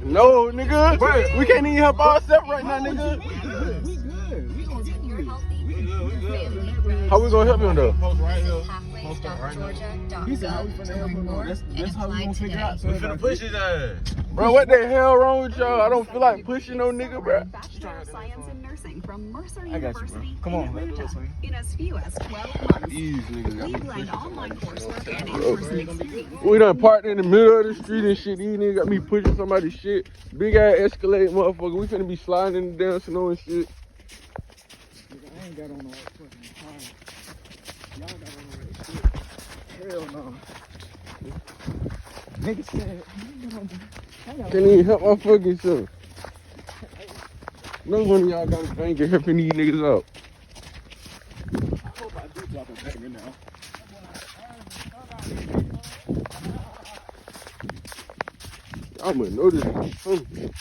No, nigga. Bro, we can't even help ourselves right now, nigga. We good. We gonna get You're you. healthy. How we gonna help him though? Post right here. He said how we finna help him. That's how we gonna figure out. So We finna push his ass. Bro, what the hell wrong with y'all? I don't feel like pushing no nigga, bro. Bachelor of Science in Nursing from Mercer I got you, bro. University Come on, in let's Atlanta. go swing. In as few as 12 months. These niggas got We me blend pushing. online coursework and in-person experience. We done parked in the middle of the street and shit. These niggas got me pushing somebody's shit. Big ass Escalade, motherfucker. We finna be sliding in the damn snow and shit. I ain't got on no fucking car. Y'all got on the right shit. Hell no. Nigga said, Can't even help my fucking self. No one of y'all got a bank and helping these niggas out. I hope I do drop a banger now. I'm gonna know this is something.